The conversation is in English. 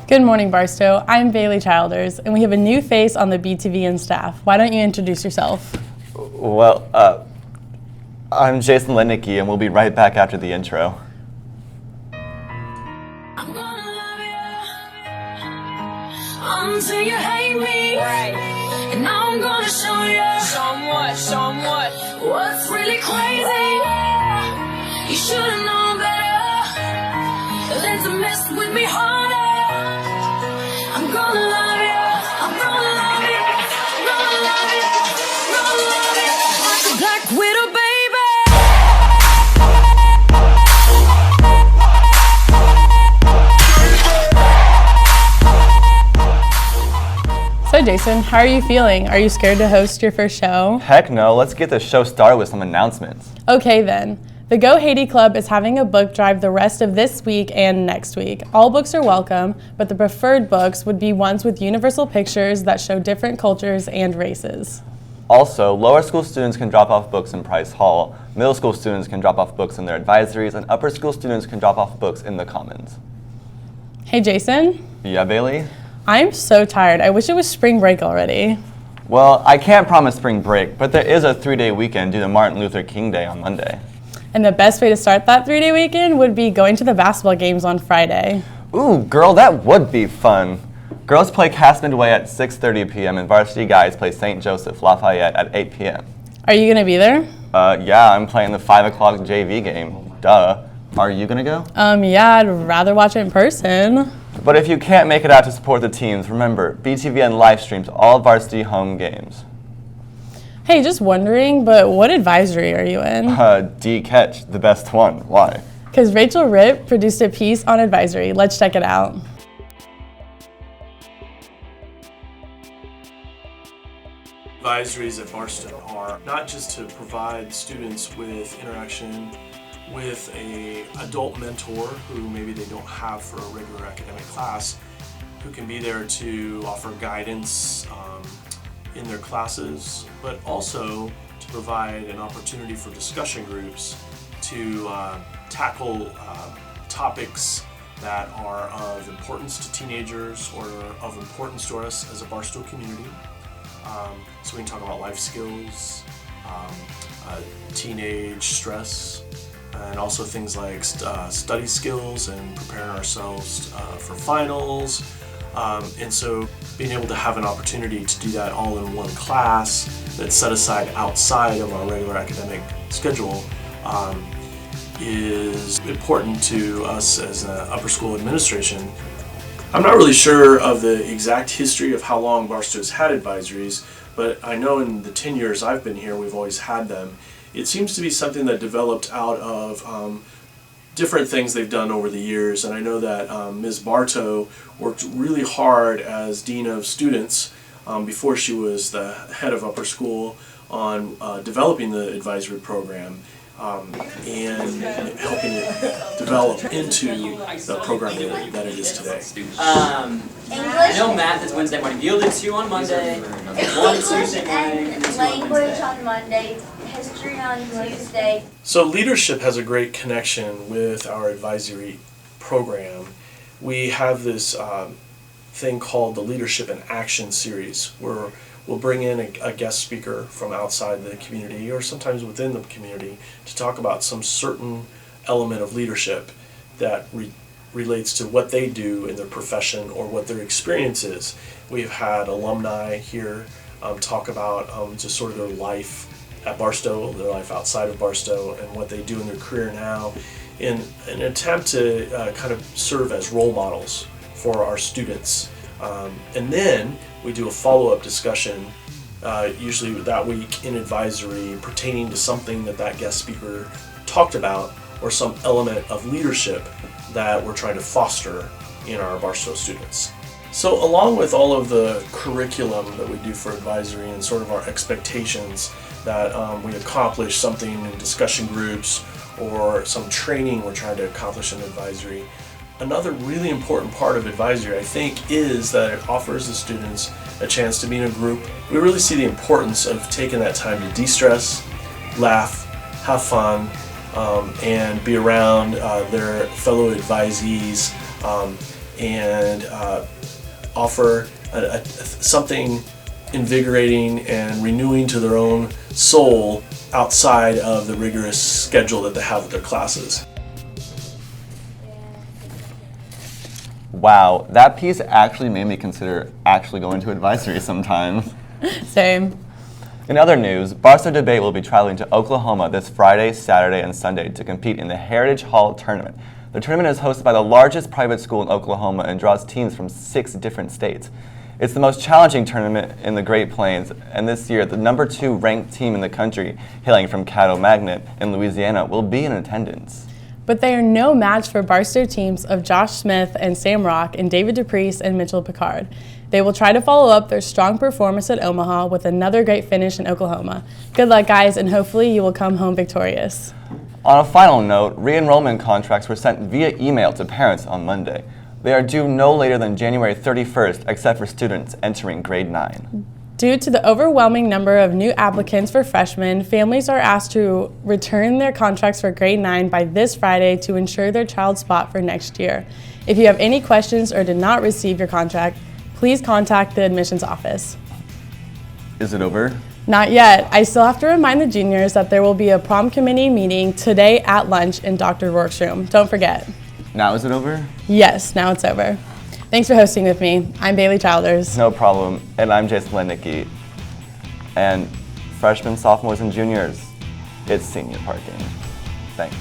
Good morning, Barstow. I'm Bailey Childers, and we have a new face on the BTVN staff. Why don't you introduce yourself? Well, I'm Jason Lennicke, and we'll be right back after the intro. I'm gonna love you until you hate me, right? And I'm gonna show you what's really crazy. You should've known better than to mess with me harder. I'm gonna love you, I'm gonna love you, I'm gonna love you, I'm gonna love you like a black widow, baby. So Jason, how are you feeling? Are you scared to host your first show? Heck no, let's get the show started with some announcements. Okay then. The Go Haiti Club is having a book drive the rest of this week and next week. All books are welcome, but the preferred books would be ones with universal pictures that show different cultures and races. Also, lower school students can drop off books in Price Hall, middle school students can drop off books in their advisories, and upper school students can drop off books in the commons. Hey Jason? Yeah, Bailey? I'm so tired. I wish it was spring break already. Well, I can't promise spring break, but there is a 3-day weekend due to Martin Luther King Day on Monday. And the best way to start that 3-day weekend would be going to the basketball games on Friday. Ooh, girl, that would be fun. Girls play Cass Midway at 6:30 p.m. and varsity guys play St. Joseph Lafayette at 8 p.m. Are you going to be there? Yeah, I'm playing the 5 o'clock JV game. Duh. Are you gonna go? Yeah, I'd rather watch it in person. But if you can't make it out to support the teams, remember, BTVN live streams all varsity home games. Hey, just wondering, but what advisory are you in? D-Catch, the best one. Why? Because Rachel Ripp produced a piece on advisory. Let's check it out. Advisories at Barstow are not just to provide students with interaction with an adult mentor who maybe they don't have for a regular academic class, who can be there to offer guidance in their classes, but also to provide an opportunity for discussion groups to tackle topics that are of importance to teenagers or of importance to us as a Barstow community. So we can talk about life skills, teenage stress, and also things like study skills and preparing ourselves for finals. And so being able to have an opportunity to do that all in one class that's set aside outside of our regular academic schedule is important to us as an upper school administration. I'm not really sure of the exact history of how long Barstow's had advisories, but I know in the 10 years I've been here, we've always had them. It seems to be something that developed out of different things they've done over the years, and I know that Ms. Bartow worked really hard as Dean of Students before she was the head of upper school on developing the advisory program and helping it develop into the program that it is today. I know math is Wednesday morning. Yield it 2 on Monday, 1 Tuesday morning, and 2 on language Wednesday. on Monday, history on Tuesday. So leadership has a great connection with our advisory program. We have this thing called the Leadership in Action series, where we'll bring in a guest speaker from outside the community or sometimes within the community to talk about some certain element of leadership that relates to what they do in their profession or what their experience is. We've had alumni here talk about just sort of their life at Barstow, their life outside of Barstow, and what they do in their career now in an attempt to kind of serve as role models for our students. And then we do a follow-up discussion, usually that week in advisory, pertaining to something that guest speaker talked about or some element of leadership that we're trying to foster in our Barstow students. So along with all of the curriculum that we do for advisory and sort of our expectations that we accomplish something in discussion groups or some training we're trying to accomplish in advisory, another really important part of advisory, I think, is that it offers the students a chance to be in a group. We really see the importance of taking that time to de-stress, laugh, have fun, and be around their fellow advisees. and offer something invigorating and renewing to their own soul outside of the rigorous schedule that they have with their classes. Wow, that piece actually made me consider actually going to advisory sometimes. Same. In other news, Barstow Debate will be traveling to Oklahoma this Friday, Saturday, and Sunday to compete in the Heritage Hall Tournament. The tournament is hosted by the largest private school in Oklahoma and draws teams from 6 different states. It's the most challenging tournament in the Great Plains, and this year the number 2 ranked team in the country, hailing from Caddo Magnet in Louisiana, will be in attendance. But they are no match for Barstow teams of Josh Smith and Sam Rock and David DePriest and Mitchell Picard. They will try to follow up their strong performance at Omaha with another great finish in Oklahoma. Good luck, guys, and hopefully you will come home victorious. On a final note, re-enrollment contracts were sent via email to parents on Monday. They are due no later than January 31st, except for students entering grade 9. Due to the overwhelming number of new applicants for freshmen, families are asked to return their contracts for grade 9 by this Friday to ensure their child's spot for next year. If you have any questions or did not receive your contract, please contact the admissions office. Is it over? Not yet. I still have to remind the juniors that there will be a prom committee meeting today at lunch in Dr. Rourke's room. Don't forget. Now is it over? Yes, now it's over. Thanks for hosting with me. I'm Bailey Childers. No problem. And I'm Jason Lennicki. And freshmen, sophomores, and juniors, it's senior parking. Thanks.